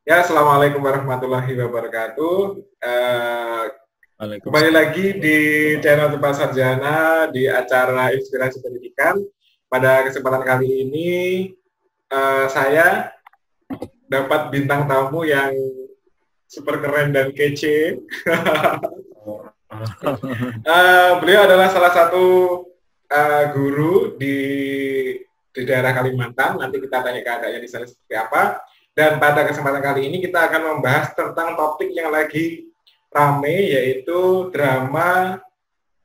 Ya, assalamualaikum warahmatullahi wabarakatuh. Eh, Kembali Waalaikumsalam lagi di warahmatullahi channel wabarakatuh. Tepat Sarjana di acara Inspirasi Pendidikan. Pada kesempatan kali ini, saya dapat bintang tamu yang super keren dan kece. Beliau adalah salah satu guru di daerah Kalimantan. Nanti kita tanya keadaannya di sana seperti apa. Dan pada kesempatan kali ini kita akan membahas tentang topik yang lagi rame, yaitu drama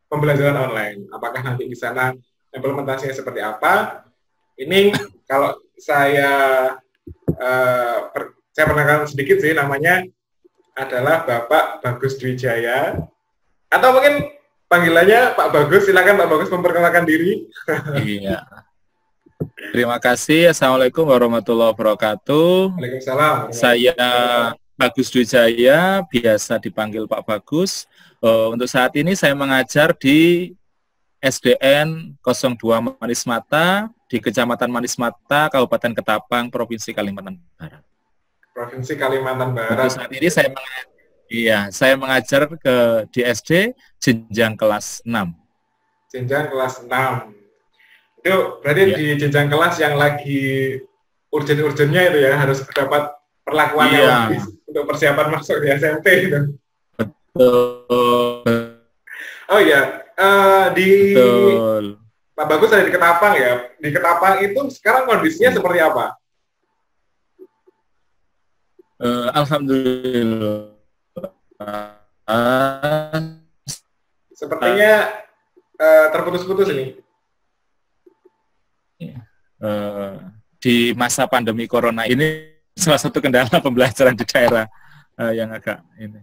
pembelajaran online. Apakah nanti di sana implementasinya seperti apa? Ini kalau saya perkenalkan sedikit sih, namanya adalah Bapak Bagus Dwijaya, atau mungkin panggilannya Pak Bagus. Silakan Pak Bagus memperkenalkan diri. Iya, terima kasih. Assalamualaikum warahmatullahi wabarakatuh. Waalaikumsalam. Saya Bagus Dwijaya, biasa dipanggil Pak Bagus. Untuk saat ini saya mengajar di SDN 02 Manis Mata di Kecamatan Manis Mata, Kabupaten Ketapang, Provinsi Kalimantan Barat. Provinsi Kalimantan Untuk Barat. saat ini saya mengajar di SD jenjang kelas 6. Jenjang kelas 6. Itu berarti Ya. di jenjang kelas yang lagi urgen-urgennya itu ya, harus dapat perlakuan yang Iya, lebih untuk persiapan masuk di SMP gitu. betul. Oh iya, di Betul. Pak Bagus ada di Ketapang ya. Di Ketapang itu sekarang kondisinya Iya. seperti apa? Alhamdulillah. Sepertinya terputus-putus ini. Eh, di masa pandemi corona ini salah satu kendala pembelajaran di daerah yang agak ini.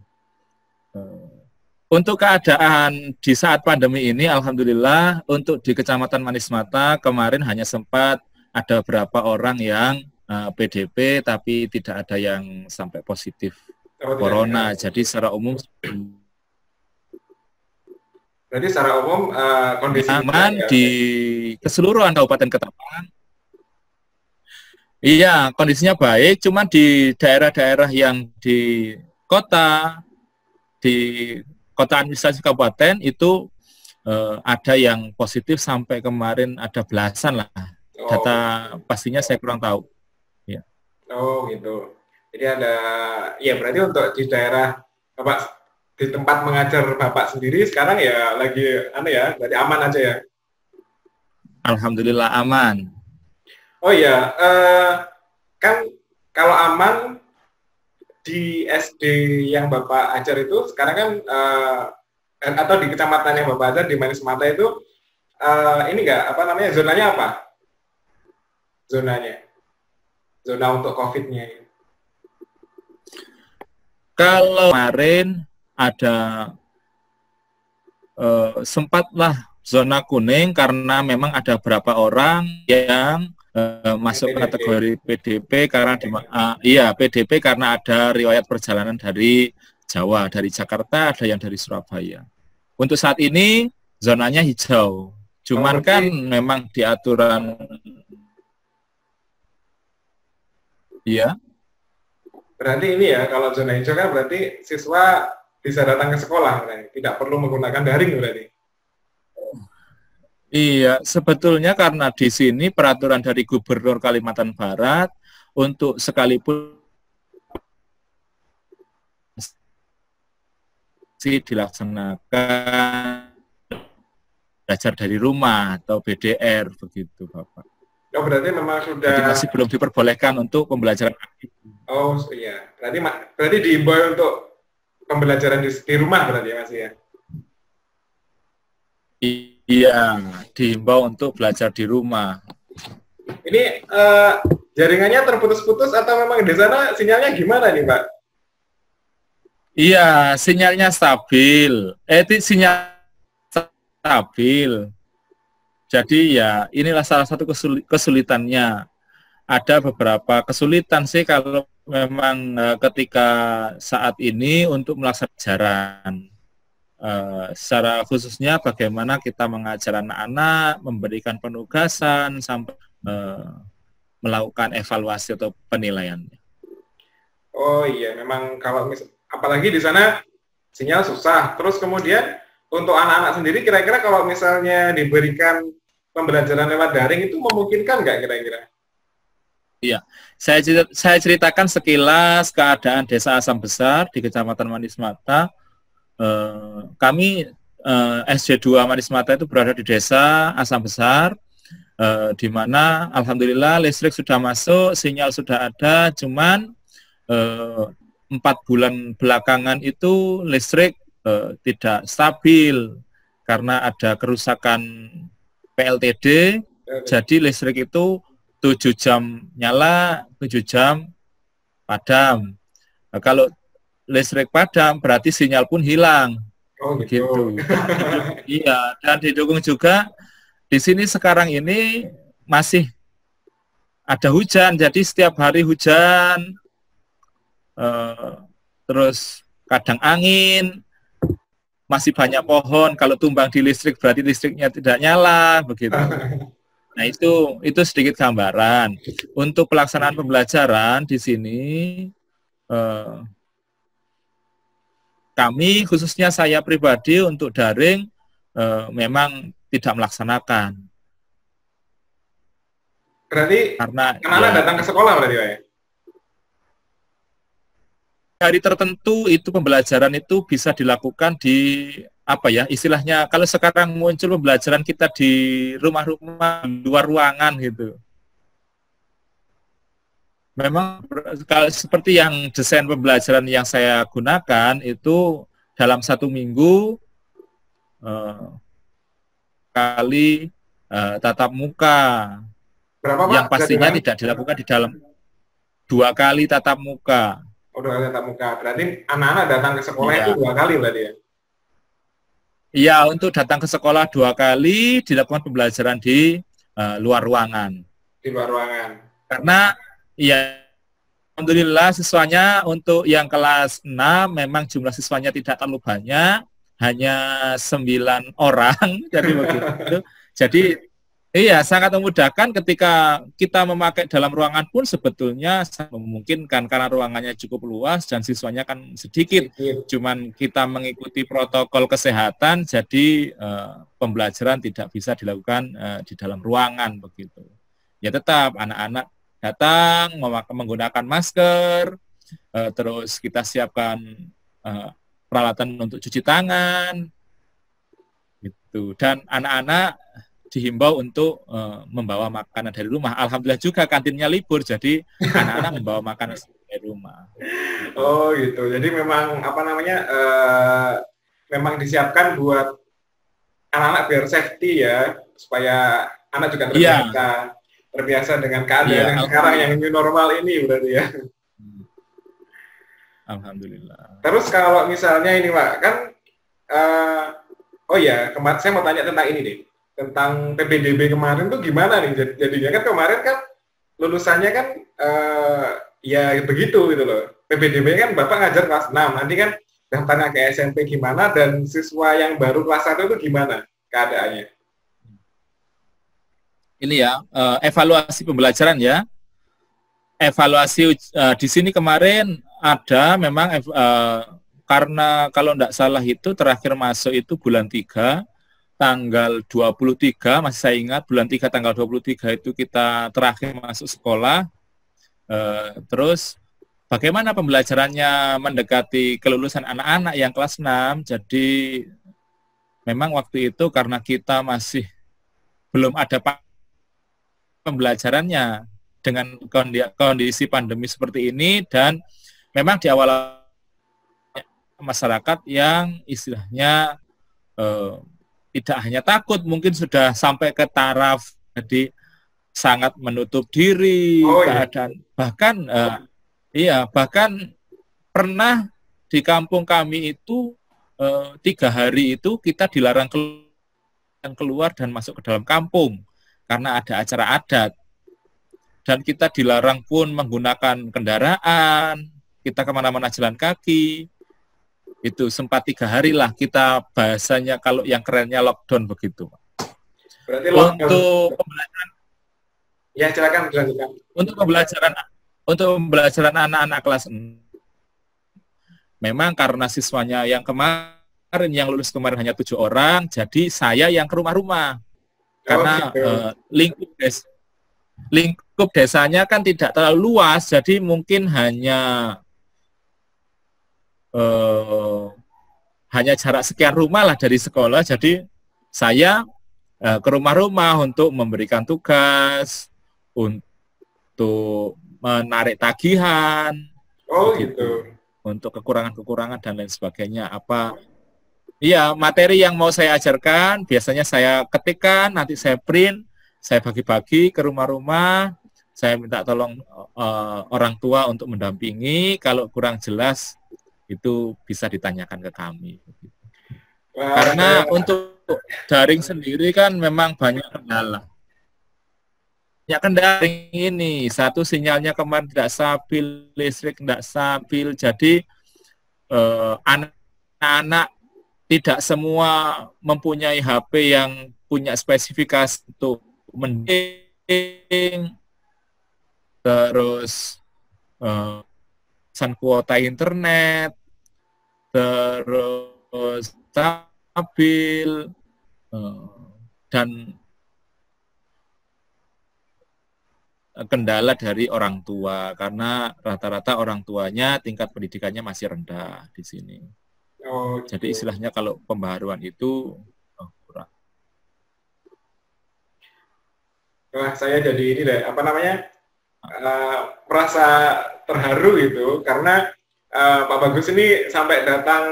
Untuk keadaan di saat pandemi ini, alhamdulillah untuk di Kecamatan Manis Mata kemarin hanya sempat ada beberapa orang yang PDP, tapi tidak ada yang sampai positif Oh, tidak corona. ada. Jadi secara umum Berarti secara umum kondisinya baik aman ya. di keseluruhan Kabupaten Ketapang. Iya, kondisinya baik, cuma di daerah-daerah yang kota, di kota administrasi kabupaten itu ada yang positif sampai kemarin ada belasan lah. Oh, Data pastinya saya kurang tahu. Ya. oh gitu. Jadi ada, ya berarti untuk di daerah Bapak, di tempat mengajar Bapak sendiri sekarang ya lagi ya, berarti aman aja ya. Alhamdulillah aman. Oh iya, kan kalau aman di SD yang Bapak ajar itu sekarang kan atau di kecamatan yang Bapak ajar di Manis Mata itu ini enggak apa namanya, zonanya apa? Zonanya. Zona untuk COVID-nya. Kalau kemarin ada sempatlah zona kuning karena memang ada beberapa orang yang masuk PDP. kategori PDP karena iya PDP karena ada riwayat perjalanan dari Jawa, dari Jakarta, ada yang dari Surabaya. Untuk saat ini zonanya hijau. Oh, Cuman kan berarti memang di aturan ya. berarti ini ya, kalau zona hijau kan berarti siswa bisa datang ke sekolah, berarti tidak perlu menggunakan daring berarti. Iya, sebetulnya karena di sini peraturan dari Gubernur Kalimantan Barat untuk sekalipun dilaksanakan belajar dari rumah atau BDR begitu, Bapak. Oh, berarti memang Jadi sudah. masih belum diperbolehkan untuk pembelajaran aktif. Oh iya, berarti diimbau untuk pembelajaran di rumah berarti ya Mas ya. Iya, dihimbau untuk belajar di rumah. Ini jaringannya terputus-putus atau memang di sana sinyalnya gimana nih Pak? Iya, sinyalnya stabil. Sinyal stabil. Jadi ya inilah salah satu kesulitannya. Ada beberapa kesulitan sih kalau memang ketika saat ini untuk melaksanakan pelajaran. Secara khususnya bagaimana kita mengajar anak-anak, memberikan penugasan, sampai melakukan evaluasi atau penilaian. Oh iya, memang kalau apalagi di sana sinyal susah. Terus kemudian untuk anak-anak sendiri kira-kira kalau misalnya diberikan pembelajaran lewat daring itu memungkinkan nggak kira-kira? Iya, saya ceritakan sekilas keadaan Desa Asam Besar di Kecamatan Manis Mata. Kami SJ2 Manis Mata itu berada di Desa Asam Besar, di mana alhamdulillah listrik sudah masuk, sinyal sudah ada, cuman 4 bulan belakangan itu listrik tidak stabil karena ada kerusakan PLTD, jadi listrik itu 7 jam nyala, 7 jam padam. Nah, kalau listrik padam berarti sinyal pun hilang. Oh gitu. Begitu. Iya, dan didukung juga di sini sekarang ini masih ada hujan, jadi setiap hari hujan, terus kadang angin, masih banyak pohon. Kalau tumbang di listrik berarti listriknya tidak nyala, begitu. Nah itu sedikit gambaran. Untuk pelaksanaan pembelajaran di sini kami khususnya saya pribadi untuk daring memang tidak melaksanakan. Berarti Karena anak-anak ya, datang ke sekolah berarti Pak ya? hari tertentu itu pembelajaran itu bisa dilakukan di apa ya istilahnya, kalau sekarang muncul pembelajaran kita di rumah-rumah luar ruangan gitu. Memang kalau seperti yang desain pembelajaran yang saya gunakan itu dalam 1 minggu kali tatap muka, Berapa Pak? yang pastinya tidak dilakukan di dalam 2 kali tatap muka. Oh, 2 kali tatap muka. Berarti anak-anak datang ke sekolah itu Iya. 2 kali berarti ya? Iya, untuk datang ke sekolah 2 kali, dilakukan pembelajaran di luar ruangan. Di luar ruangan. Karena ya alhamdulillah siswanya untuk yang kelas 6 memang jumlah siswanya tidak terlalu banyak, hanya 9 orang, jadi begitu. Jadi iya, sangat memudahkan ketika kita memakai dalam ruangan pun sebetulnya sangat memungkinkan karena ruangannya cukup luas dan siswanya kan sedikit. Cuman kita mengikuti protokol kesehatan, jadi pembelajaran tidak bisa dilakukan di dalam ruangan begitu. Ya tetap anak-anak datang menggunakan masker, terus kita siapkan peralatan untuk cuci tangan, gitu. Dan anak-anak dihimbau untuk membawa makanan dari rumah. Alhamdulillah juga kantinnya libur, jadi anak-anak membawa makanan dari rumah. Oh gitu. Jadi memang apa namanya memang disiapkan buat anak-anak biar safety ya, supaya anak juga terbiasa dengan keadaan yang sekarang yang new normal ini berarti ya. Alhamdulillah. Terus kalau misalnya ini Pak, kan oh ya, kemarin saya mau tanya tentang ini deh. Tentang PPDB kemarin tuh gimana nih? Jadinya kan kemarin kan lulusannya kan ya begitu gitu loh. PPDB kan Bapak ngajar kelas 6, nanti kan daftarnya ke SMP gimana dan siswa yang baru kelas 1 itu gimana keadaannya? Ini ya, evaluasi pembelajaran ya. Evaluasi di sini kemarin ada memang karena kalau tidak salah itu terakhir masuk itu bulan 3 tanggal 23, masih saya ingat bulan 3 tanggal 23 itu kita terakhir masuk sekolah. Terus bagaimana pembelajarannya mendekati kelulusan anak-anak yang kelas 6. Jadi memang waktu itu karena kita masih belum ada pembelajarannya dengan kondisi pandemi seperti ini, dan memang di awal masyarakat yang istilahnya tidak hanya takut, mungkin sudah sampai ke taraf jadi sangat menutup diri, keadaan bahkan bahkan pernah di kampung kami itu 3 hari itu kita dilarang keluar dan masuk ke dalam kampung karena ada acara adat, dan kita dilarang pun menggunakan kendaraan, kita kemana-mana jalan kaki. Itu sempat 3 hari lah kita bahasanya, kalau yang kerennya lockdown begitu. Berarti lockdown. Untuk pembelajaran, ya silakan dilanjutkan. Untuk pembelajaran anak-anak kelas 6 memang karena siswanya yang kemarin yang lulus kemarin hanya 7 orang, jadi saya yang ke rumah-rumah karena gitu. lingkup desanya kan tidak terlalu luas, jadi mungkin hanya jarak sekian rumah lah dari sekolah. Jadi saya ke rumah-rumah untuk memberikan tugas, untuk menarik tagihan, Oh begitu, gitu. untuk kekurangan-kekurangan dan lain sebagainya. Iya, materi yang mau saya ajarkan biasanya saya ketikkan, nanti saya print, saya bagi-bagi ke rumah-rumah, saya minta tolong orang tua untuk mendampingi. Kalau kurang jelas itu bisa ditanyakan ke kami. Wah, saya Karena untuk daring sendiri kan memang banyak kendala. Ya kan daring ini, satu sinyalnya kemarin tidak stabil, listrik tidak stabil, jadi anak-anak tidak semua mempunyai HP yang punya spesifikasi untuk mending, terus pesan kuota internet, terus stabil, dan kendala dari orang tua, karena rata-rata orang tuanya tingkat pendidikannya masih rendah di sini. oh Jadi gitu. istilahnya kalau pembaharuan itu kurang. Wah, saya jadi ini deh, apa namanya, merasa terharu gitu karena Pak Bagus ini Iya. sampai datang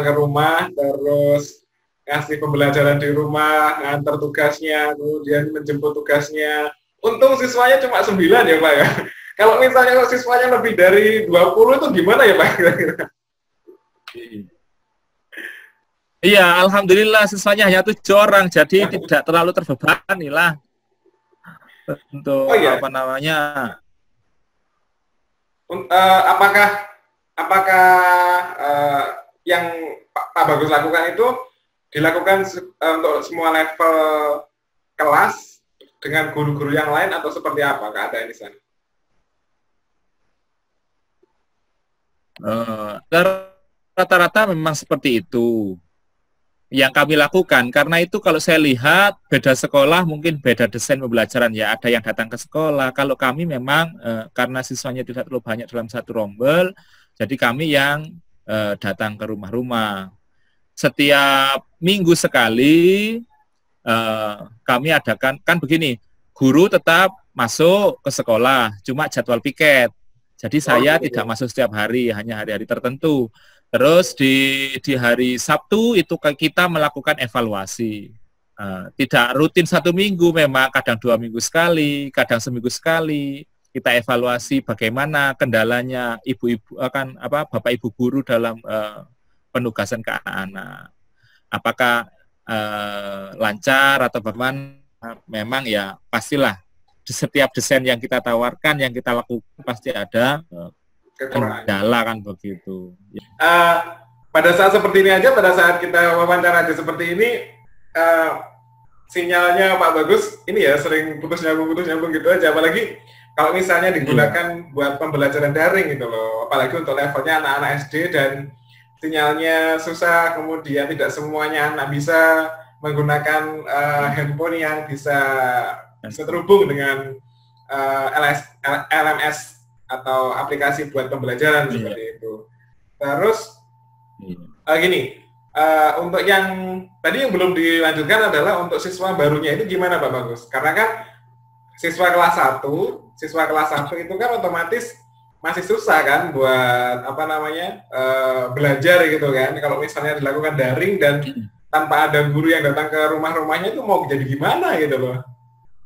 ke rumah, terus ngasih pembelajaran di rumah, ngantar tugasnya, kemudian menjemput tugasnya. Untung siswanya cuma 9 ya Pak ya. Kalau misalnya siswanya lebih dari 20 itu gimana ya Pak? Iya, alhamdulillah siswanya hanya 7 orang, jadi tidak terlalu terbebani lah Oh untuk iya, apa namanya. apakah apakah yang Pak Bagus lakukan itu dilakukan untuk semua level kelas dengan guru-guru yang lain atau seperti apa keadaan di sana? Rata-rata memang seperti itu yang kami lakukan. Karena itu kalau saya lihat beda sekolah mungkin beda desain pembelajaran ya. Ada yang datang ke sekolah. Kalau kami memang karena siswanya tidak terlalu banyak dalam satu rombel, jadi kami yang datang ke rumah-rumah. Setiap minggu sekali kami adakan, kan begini, guru tetap masuk ke sekolah, cuma jadwal piket. Jadi Oh saya gitu. tidak masuk setiap hari, hanya hari-hari tertentu. Terus di hari Sabtu itu kita melakukan evaluasi. Tidak rutin 1 minggu, memang kadang 2 minggu sekali, kadang seminggu sekali. Kita evaluasi bagaimana kendalanya ibu-ibu akan bapak ibu guru dalam penugasan ke anak-anak. Apakah lancar atau bagaimana? Memang ya pastilah di setiap desain yang kita tawarkan, yang kita lakukan pasti ada Kekurangan. kendala kan begitu. Uh, pada saat seperti ini aja, pada saat kita wawancara aja seperti ini, sinyalnya Pak Bagus ini ya sering putus nyambung gitu aja. Apalagi kalau misalnya digunakan buat pembelajaran daring gitu loh. Apalagi untuk levelnya anak-anak SD dan sinyalnya susah, kemudian tidak semuanya anak bisa menggunakan handphone yang bisa terhubung dengan LMS atau aplikasi buat pembelajaran seperti itu. Terus gini, untuk yang tadi yang belum dilanjutkan adalah untuk siswa barunya itu gimana Pak Bagus? Karena kan siswa kelas 1 itu kan otomatis masih susah kan buat belajar gitu kan. Kalau misalnya dilakukan daring dan tanpa ada guru yang datang ke rumah-rumahnya itu mau jadi gimana gitu loh.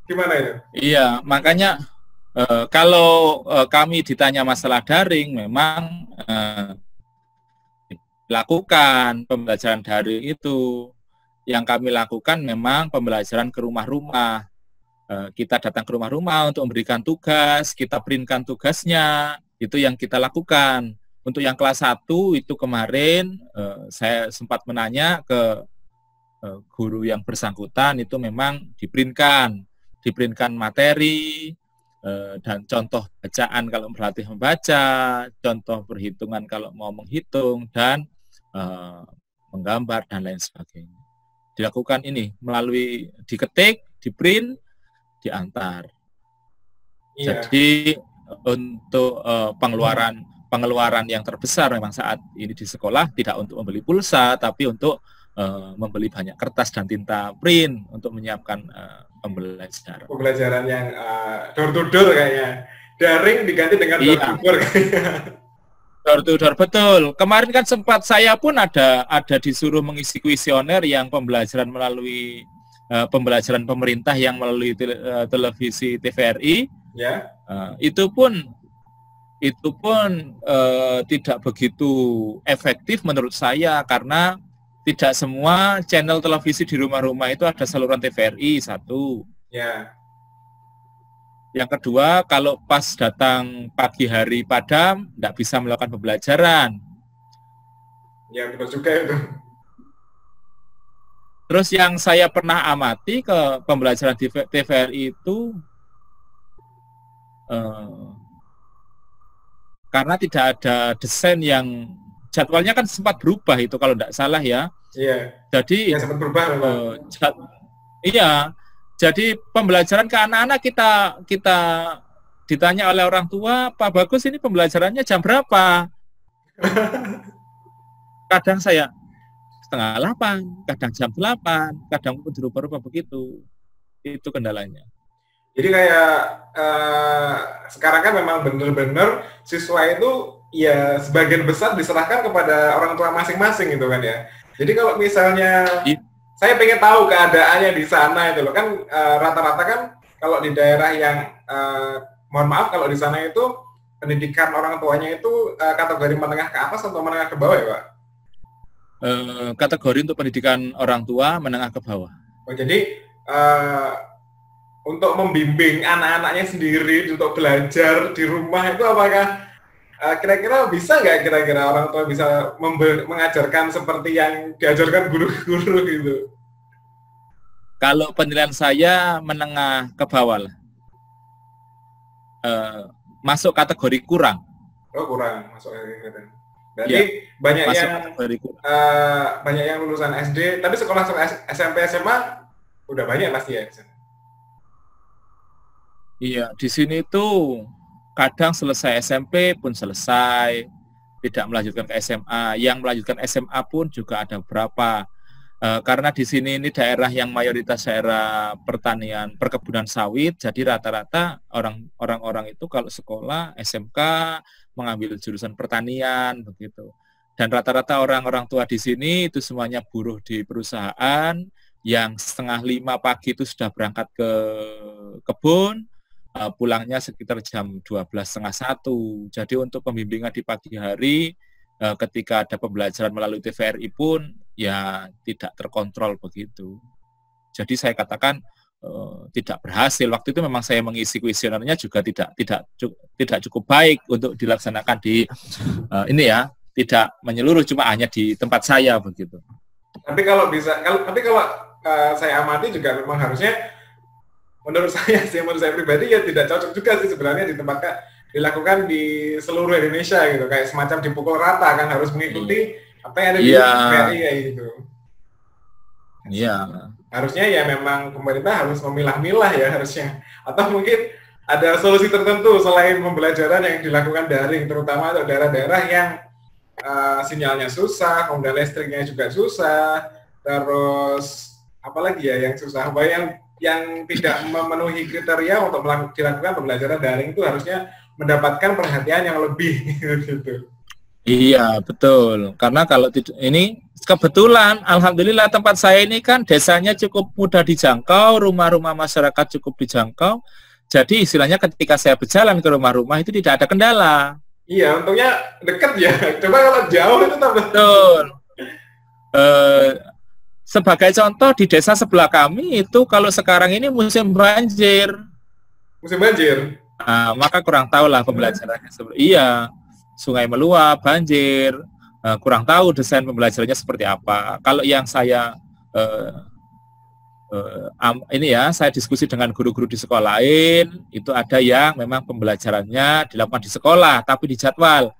Gimana itu? Iya, makanya kalau kami ditanya masalah daring, memang lakukan pembelajaran daring itu. Yang kami lakukan memang pembelajaran ke rumah-rumah. Kita datang ke rumah-rumah untuk memberikan tugas, kita printkan tugasnya, itu yang kita lakukan. Untuk yang kelas 1 itu kemarin saya sempat menanya ke guru yang bersangkutan, itu memang diprintkan materi, dan contoh bacaan kalau berlatih membaca, contoh perhitungan kalau mau menghitung, dan menggambar dan lain sebagainya. Dilakukan ini melalui diketik, di print, diantar. Iya. Jadi untuk pengeluaran yang terbesar memang saat ini di sekolah tidak untuk membeli pulsa, tapi untuk membeli banyak kertas dan tinta print untuk menyiapkan pembelajaran. Pembelajaran yang door to door kayaknya. Daring diganti dengan door to door kayaknya. Door to door, betul. Kemarin kan sempat saya pun ada disuruh mengisi kuesioner yang pembelajaran melalui pembelajaran pemerintah yang melalui televisi TVRI. Ya. Itu pun tidak begitu efektif menurut saya karena tidak semua channel televisi di rumah-rumah itu ada saluran TVRI, satu. Ya. Yang kedua, kalau pas datang pagi hari padam, tidak bisa melakukan pembelajaran. Ya, betul juga itu. Terus yang saya pernah amati ke pembelajaran di TVRI itu, karena tidak ada desain yang jadwalnya kan sempat berubah itu kalau tidak salah ya. Iya. Jadi ya, sempat berubah. Iya. Jadi pembelajaran ke anak-anak kita ditanya oleh orang tua, Pak Bagus ini pembelajarannya jam berapa? Kadang saya 7:30, kadang jam 8, kadang pun dirubah-rubah begitu. Itu kendalanya. Jadi kayak sekarang kan memang benar-benar siswa itu ya sebagian besar diserahkan kepada orang tua masing-masing gitu kan ya. Jadi kalau misalnya saya pengen tahu keadaannya di sana itu loh kan rata-rata kan kalau di daerah yang mohon maaf kalau di sana itu pendidikan orang tuanya itu kategori menengah ke atas atau menengah ke bawah ya Pak? Kategori untuk pendidikan orang tua menengah ke bawah. Oh jadi untuk membimbing anak-anaknya sendiri untuk belajar di rumah itu apakah kira-kira bisa nggak kira-kira orang tua bisa mengajarkan seperti yang diajarkan guru-guru gitu? Kalau penilaian saya menengah ke bawah lah. Masuk kategori kurang. Oh kurang, masuk kategori. Berarti ya, banyak yang lulusan SD, tapi sekolah SMP SMA udah banyak pasti ya. Iya, di sini tuh kadang selesai SMP pun selesai, tidak melanjutkan ke SMA. Yang melanjutkan SMA pun juga ada beberapa. Karena di sini ini daerah yang mayoritas daerah pertanian, perkebunan sawit, jadi rata-rata orang-orang itu kalau sekolah SMK mengambil jurusan pertanian begitu. Dan rata-rata orang-orang tua di sini itu semuanya buruh di perusahaan yang 4:30 pagi itu sudah berangkat ke kebun. Pulangnya sekitar jam 12:30. Jadi untuk pembimbingan di pagi hari ketika ada pembelajaran melalui TVRI pun ya tidak terkontrol begitu. Jadi saya katakan tidak berhasil. Waktu itu memang saya mengisi kuesionernya juga tidak cukup baik untuk dilaksanakan di ini ya, tidak menyeluruh cuma hanya di tempat saya begitu. Tapi kalau saya amati juga memang harusnya menurut saya pribadi ya tidak cocok juga sih sebenarnya dilakukan di seluruh Indonesia gitu, kayak semacam dipukul rata kan harus mengikuti apa yang ada di TVRI ya gitu. Iya. Harusnya ya memang pemerintah harus memilah-milah ya harusnya. Atau mungkin ada solusi tertentu selain pembelajaran yang dilakukan daring, terutama untuk daerah-daerah yang sinyalnya susah, kemudian listriknya juga susah, terus apalagi ya yang susah, yang tidak memenuhi kriteria untuk dilakukan pembelajaran daring itu harusnya mendapatkan perhatian yang lebih gitu. Iya, betul. Karena kalau ini kebetulan alhamdulillah tempat saya ini kan desanya cukup mudah dijangkau, rumah-rumah masyarakat cukup dijangkau. Jadi istilahnya ketika saya berjalan ke rumah-rumah itu tidak ada kendala. Iya, untungnya dekat ya. Coba kalau jauh itu tak betul. Sebagai contoh di desa sebelah kami itu kalau sekarang ini musim banjir. Musim banjir? Maka kurang tahu lah pembelajarannya. Iya, sungai meluap, banjir, kurang tahu desain pembelajarannya seperti apa. Kalau yang saya ini ya, saya diskusi dengan guru-guru di sekolah lain, itu ada yang memang pembelajarannya dilakukan di sekolah, tapi di jadwal.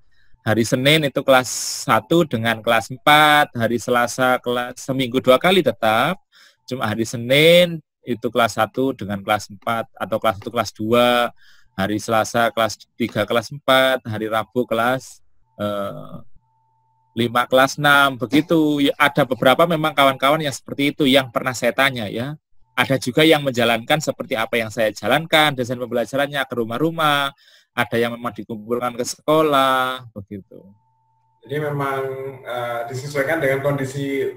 Hari Senin itu kelas 1 dengan kelas 4, hari Selasa kelas seminggu 2 kali tetap, cuma hari Senin itu kelas 1 dengan kelas 4, atau kelas 1 kelas 2, hari Selasa kelas 3 kelas 4, hari Rabu kelas 5 kelas 6 begitu. Ada beberapa memang kawan-kawan yang seperti itu yang pernah saya tanya ya. Ada juga yang menjalankan seperti apa yang saya jalankan, desain pembelajarannya ke rumah-rumah, ada yang memang dikumpulkan ke sekolah begitu. Jadi memang disesuaikan dengan kondisi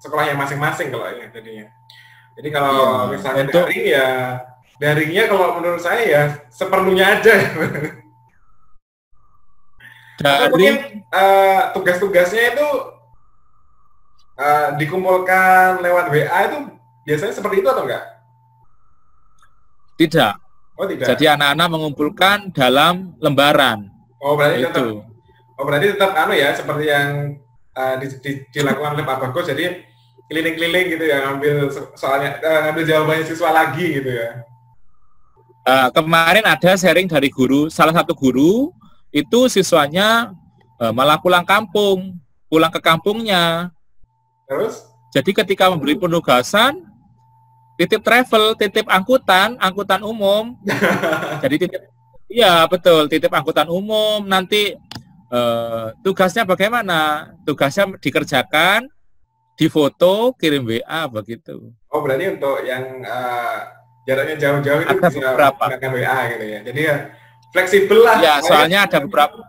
sekolahnya masing-masing kalau ya jadinya. Jadi kalau misalnya daring ya daringnya kalau menurut saya ya seperlunya aja. Atau mungkin tugas-tugasnya itu dikumpulkan lewat WA itu biasanya seperti itu atau enggak? Tidak. Oh tidak. Jadi anak-anak mengumpulkan dalam lembaran. Oh berarti itu. Berarti tetap ya seperti yang dilakukan oleh Pak Bagus. Jadi keliling-keliling gitu ya, ngambil soalnya ngambil jawabannya siswa lagi gitu ya. Kemarin ada sharing dari guru, salah satu guru itu siswanya malah pulang ke kampungnya. Terus? Jadi ketika memberi penugasan, titip travel, titip angkutan umum. Jadi titip angkutan umum. Nanti tugasnya bagaimana? Tugasnya dikerjakan, difoto, kirim WA begitu. Oh berarti untuk yang jaraknya jauh-jauh itu ada bisa beberapa menggunakan WA gitu ya. Jadi ya fleksibel lah. Ya, soalnya ada beberapa.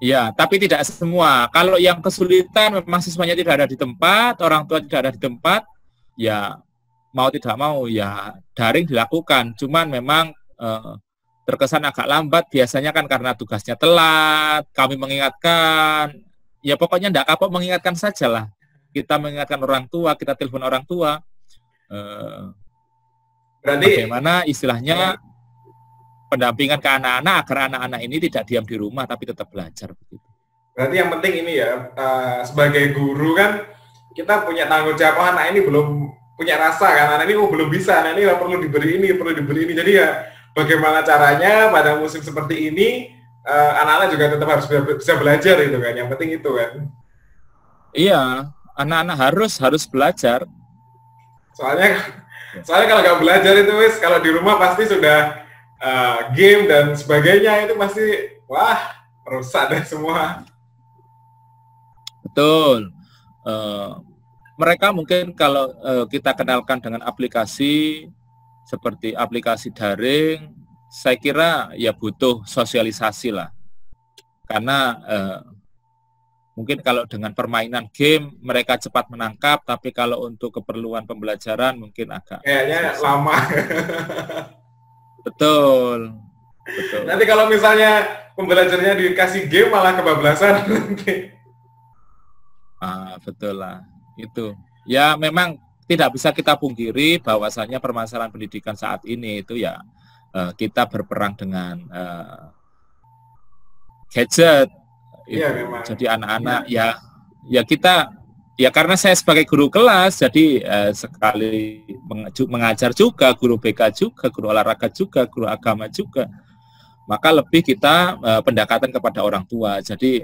Ya, tapi tidak semua. Kalau yang kesulitan memang siswanya tidak ada di tempat, orang tua tidak ada di tempat, ya mau tidak mau ya daring dilakukan. Cuman memang terkesan agak lambat biasanya kan karena tugasnya telat, kami mengingatkan. Ya pokoknya enggak kapok mengingatkan sajalah. Kita mengingatkan orang tua, kita telepon orang tua. Berarti bagaimana istilahnya pendampingan ke anak-anak agar anak-anak ini tidak diam di rumah tapi tetap belajar begitu. Berarti yang penting ini ya sebagai guru kan kita punya tanggung jawab, anak ini belum punya rasa kan, anak ini belum bisa, anak ini perlu diberi ini. Jadi ya bagaimana caranya pada musim seperti ini anak-anak juga tetap harus bisa belajar itu kan, yang penting itu kan. Iya, anak-anak harus belajar. Soalnya kalau nggak belajar itu kalau di rumah pasti sudah game dan sebagainya itu pasti rusak deh semua. Betul. Mereka mungkin kalau kita kenalkan dengan aplikasi seperti aplikasi daring, saya kira ya butuh sosialisasi lah. Karena mungkin kalau dengan permainan game mereka cepat menangkap, tapi kalau untuk keperluan pembelajaran mungkin agak kayaknya lama. Betul. Nanti kalau misalnya pembelajarannya dikasih game malah kebablasan nanti. Betul lah. Itu. Ya memang tidak bisa kita pungkiri bahwasannya permasalahan pendidikan saat ini itu ya kita berperang dengan gadget. Iya memang. Jadi anak-anak ya kita ya karena saya sebagai guru kelas, jadi sekali mengajar juga, guru BK juga, guru olahraga juga, guru agama juga, maka lebih kita pendekatan kepada orang tua. Jadi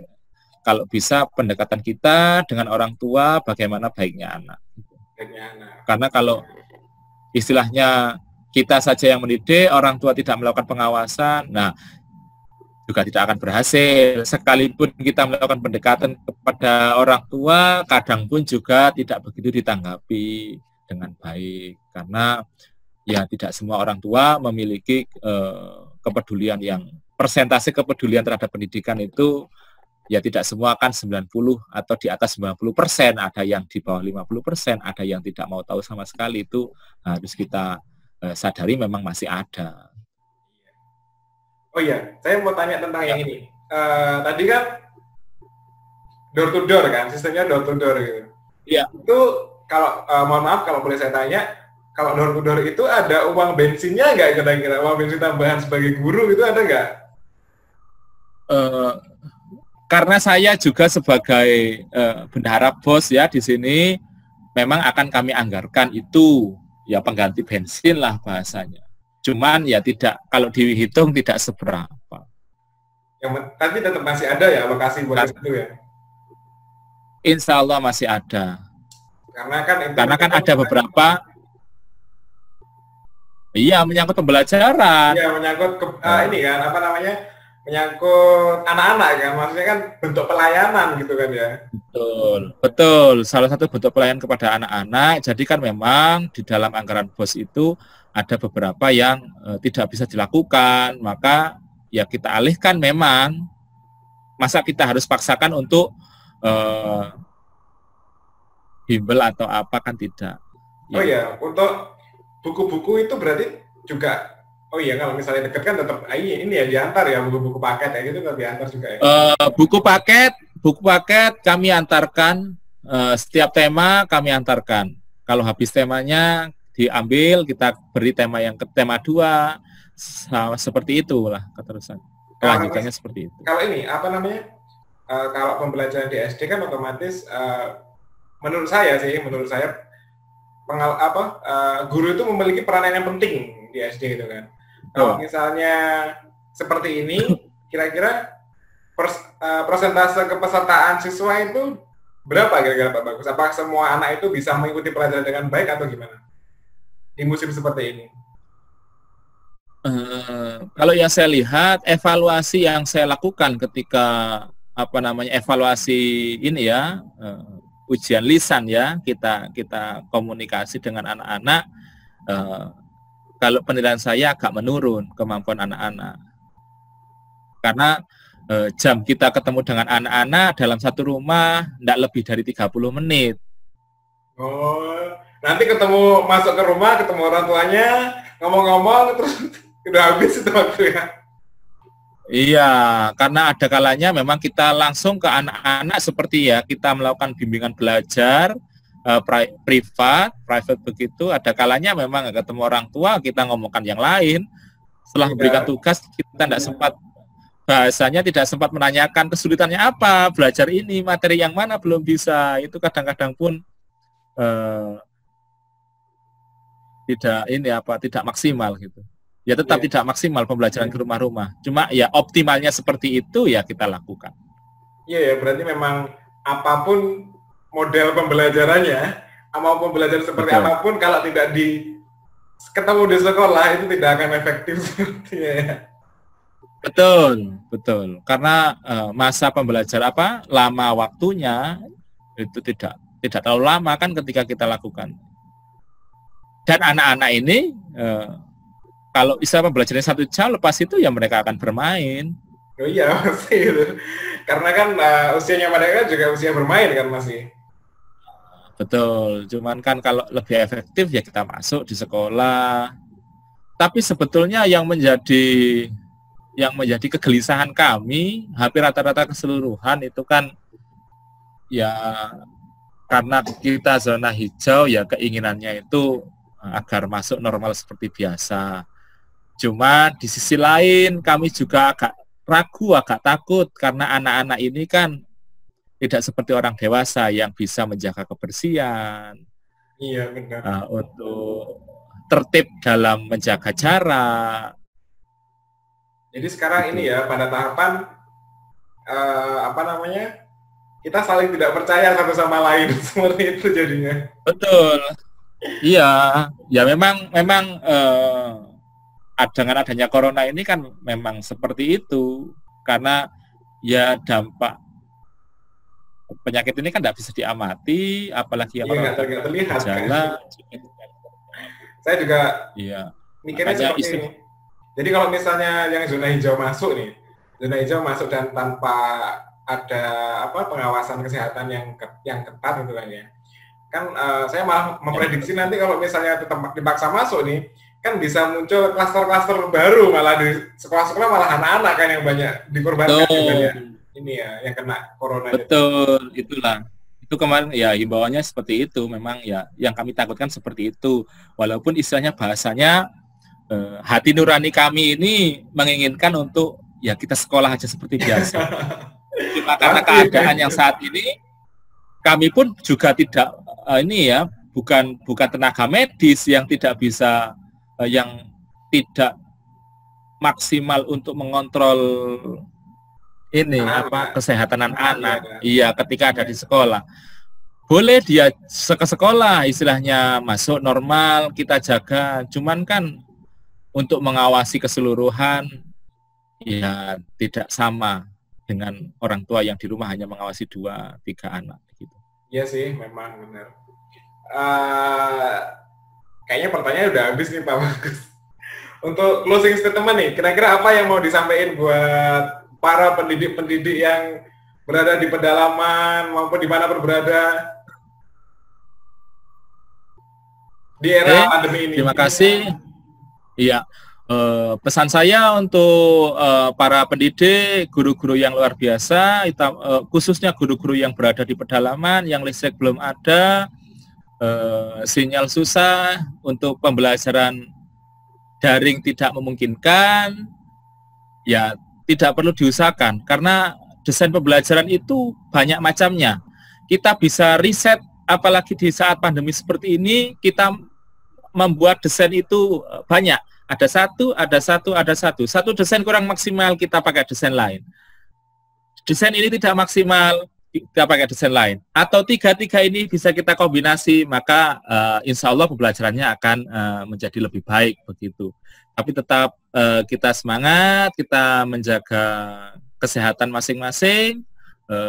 kalau bisa pendekatan kita dengan orang tua, bagaimana baiknya anak. Karena kalau istilahnya kita saja yang mendidik, orang tua tidak melakukan pengawasan, nah juga tidak akan berhasil. Sekalipun kita melakukan pendekatan kepada orang tua, kadang pun juga tidak begitu ditanggapi dengan baik. Karena ya tidak semua orang tua memiliki kepedulian yang, persentase kepedulian terhadap pendidikan itu ya tidak semua kan 90 atau di atas 90%, ada yang di bawah 50%, ada yang tidak mau tahu sama sekali. Itu harus kita sadari memang masih ada. Oh iya, saya mau tanya tentang yang ini. Tadi kan door to door kan, sistemnya door to door gitu. Iya. Itu kalau mohon maaf kalau boleh saya tanya, kalau door to door itu ada uang bensinnya nggak kira-kira? Uang bensin tambahan sebagai guru itu ada nggak? Karena saya juga sebagai bendahara BOS ya di sini, memang akan kami anggarkan itu ya pengganti bensin lah bahasanya. Cuman ya tidak, kalau dihitung tidak seberapa. Tapi tetap masih ada ya alokasi buat itu ya? Insya Allah masih ada. Karena kan ada beberapa, iya menyangkut pembelajaran. Iya menyangkut ini kan apa namanya, menyangkut anak-anak kan, maksudnya kan bentuk pelayanan gitu kan ya. Betul. Salah satu bentuk pelayanan kepada anak-anak. Jadi kan memang di dalam anggaran BOS itu ada beberapa yang tidak bisa dilakukan, maka ya kita alihkan memang. Masa kita harus paksakan untuk bimbel atau apa, kan tidak. Oh ya, untuk buku-buku itu berarti juga, oh iya kalau misalnya deket kan tetap ini ya diantar ya, buku-buku paket ya gitu kan diantar juga ya. Buku paket kami antarkan, setiap tema kami antarkan. Kalau habis temanya diambil, kita beri tema yang tema 2, seperti itulah keterusan. Kelanjutannya seperti itu. Kalau ini apa namanya? Kalau pembelajaran di SD kan otomatis menurut saya guru itu memiliki peranan yang penting di SD gitu kan. Kalau misalnya seperti ini, kira-kira persentase kepesertaan siswa itu berapa kira-kira Pak Bagus? Apakah semua anak itu bisa mengikuti pelajaran dengan baik atau gimana di musim seperti ini? Kalau yang saya lihat, evaluasi yang saya lakukan ketika evaluasi ini ya, ujian lisan ya, kita komunikasi dengan anak-anak, kalau penilaian saya agak menurun kemampuan anak-anak. Karena jam kita ketemu dengan anak-anak dalam satu rumah tidak lebih dari 30 menit. Oh, nanti ketemu, masuk ke rumah, ketemu orang tuanya, ngomong-ngomong, terus udah habis itu waktu ya? Iya, karena ada kalanya memang kita langsung ke anak-anak seperti ya, kita melakukan bimbingan belajar, private begitu. Ada kalanya memang ketemu orang tua, kita ngomongkan yang lain. Setelah memberikan tugas, kita tidak sempat, bahasanya tidak sempat menanyakan kesulitannya apa, belajar ini, materi yang mana belum bisa. Itu kadang-kadang pun tidak maksimal gitu. Ya tetap tidak maksimal pembelajaran ke rumah-rumah. Cuma ya optimalnya seperti itu ya kita lakukan. Iya ya, berarti memang apapun model pembelajarannya, mau pembelajaran seperti apapun, kalau tidak ketemu di sekolah itu tidak akan efektif sepertinya ya. Betul. Karena masa pembelajaran lama waktunya itu tidak terlalu lama kan ketika kita lakukan. Dan anak-anak ini kalau bisa pembelajarannya 1 jam, lepas itu ya mereka akan bermain. Oh iya pasti itu. Karena kan usianya mereka juga usia bermain kan masih. Betul. Cuman kan kalau lebih efektif ya kita masuk di sekolah. Tapi sebetulnya yang menjadi kegelisahan kami hampir rata-rata keseluruhan itu kan ya karena kita zona hijau ya keinginannya itu agar masuk normal seperti biasa. Cuma di sisi lain kami juga agak ragu, agak takut karena anak-anak ini kan tidak seperti orang dewasa yang bisa menjaga kebersihan. Iya benar. Untuk tertib dalam menjaga jarak. Jadi sekarang ini ya pada tahapan kita saling tidak percaya satu sama lain seperti itu jadinya. Betul. Iya, ya memang dengan adanya corona ini kan memang seperti itu, karena ya dampak penyakit ini kan tidak bisa diamati, apalagi yang nggak terlihat gejala. Saya juga mikirnya seperti ini. Jadi kalau misalnya yang zona hijau masuk dan tanpa ada pengawasan kesehatan yang ketat gitu kan ya. Kan saya malah memprediksi nanti kalau misalnya tetap dipaksa masuk nih, kan bisa muncul klaster-klaster baru, malah di sekolah-sekolah malah anak-anak kan yang banyak dikorbankan ya. Ini ya yang kena corona. Betul, itulah. Itu kemarin ya himbauannya seperti itu, memang ya yang kami takutkan seperti itu. Walaupun istilahnya bahasanya hati nurani kami ini menginginkan untuk ya kita sekolah aja seperti biasa. Cuma karena keadaan yang saat ini kami pun juga tidak ini ya, bukan tenaga medis yang tidak bisa, yang tidak maksimal untuk mengontrol ini apa kesehatan anak-anak. Iya, ketika ada di sekolah. Boleh dia ke sekolah, istilahnya masuk normal, kita jaga. Cuman kan untuk mengawasi keseluruhan, ya tidak sama dengan orang tua yang di rumah hanya mengawasi 2-3 anak. Gitu. Iya sih, memang benar. Kayaknya pertanyaan udah habis nih Pak Bagus. Untuk closing statement nih, kira-kira apa yang mau disampaikan buat para pendidik-pendidik yang berada di pedalaman maupun di mana berada di era pandemi ini? Terima kasih. Iya, pesan saya untuk para pendidik, guru-guru yang luar biasa, khususnya guru-guru yang berada di pedalaman, yang listrik belum ada, sinyal susah, untuk pembelajaran daring tidak memungkinkan, ya tidak perlu diusahakan, karena desain pembelajaran itu banyak macamnya. Kita bisa riset, apalagi di saat pandemi seperti ini, kita membuat desain itu banyak. Ada satu. Satu desain kurang maksimal, kita pakai desain lain. Desain ini tidak maksimal, kita pakai desain lain. Atau tiga-tiga ini bisa kita kombinasi, maka insya Allah pembelajarannya akan menjadi lebih baik begitu. Tapi tetap kita semangat, kita menjaga kesehatan masing-masing,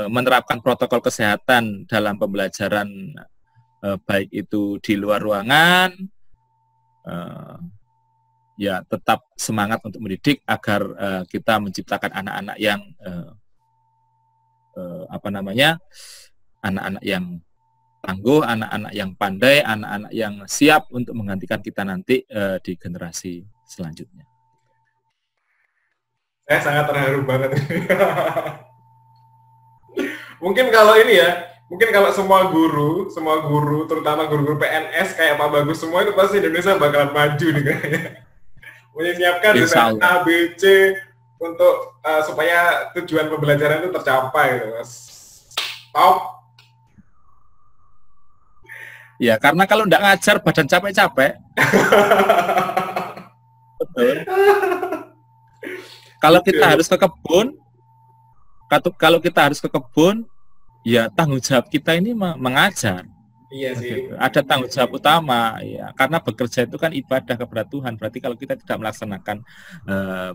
menerapkan protokol kesehatan dalam pembelajaran, baik itu di luar ruangan, ya tetap semangat untuk mendidik agar kita menciptakan anak-anak yang anak-anak yang tangguh, anak-anak yang pandai, anak-anak yang siap untuk menggantikan kita nanti di generasi selanjutnya. Saya sangat terharu banget. Mungkin kalau ini ya, mungkin kalau semua guru, terutama guru-guru PNS kayak Pak Bagus semua, itu pasti Indonesia bakalan maju nih kayaknya. Menyiapkan desain A, B, C untuk supaya tujuan pembelajaran itu tercapai. Top. Ya, karena kalau nggak ngajar badan capek-capek. Betul. Kalau kita harus ke kebun, ya tanggung jawab kita ini mengajar. Iya sih. Ada tanggung jawab utama, ya, karena bekerja itu kan ibadah kepada Tuhan. Berarti kalau kita tidak melaksanakan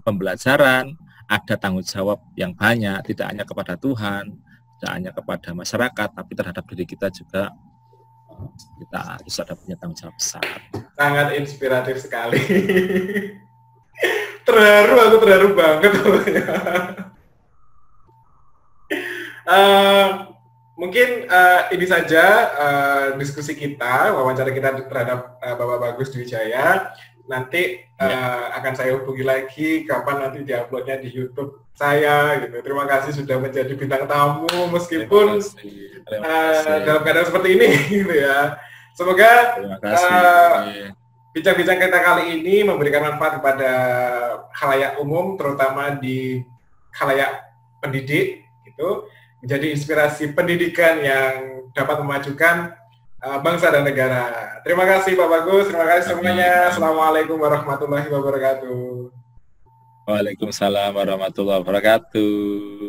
pembelajaran, ada tanggung jawab yang banyak, tidak hanya kepada Tuhan, tidak hanya kepada masyarakat, tapi terhadap diri kita juga. Kita harus ada punya tanggung jawab besar. Sangat inspiratif sekali. Aku terharu banget. Mungkin ini saja diskusi kita, wawancara kita terhadap Bapak Bagus Dwi Jaya. Nanti akan saya hubungi lagi kapan nanti diuploadnya di YouTube saya gitu. Terima kasih sudah menjadi bintang tamu meskipun dalam keadaan seperti ini gitu ya. Semoga bincang-bincang kita kali ini memberikan manfaat kepada khalayak umum, terutama di khalayak pendidik gitu, menjadi inspirasi pendidikan yang dapat memajukan bangsa dan negara. Terima kasih Pak Bagus, terima kasih semuanya. Assalamualaikum warahmatullahi wabarakatuh. Waalaikumsalam warahmatullahi wabarakatuh.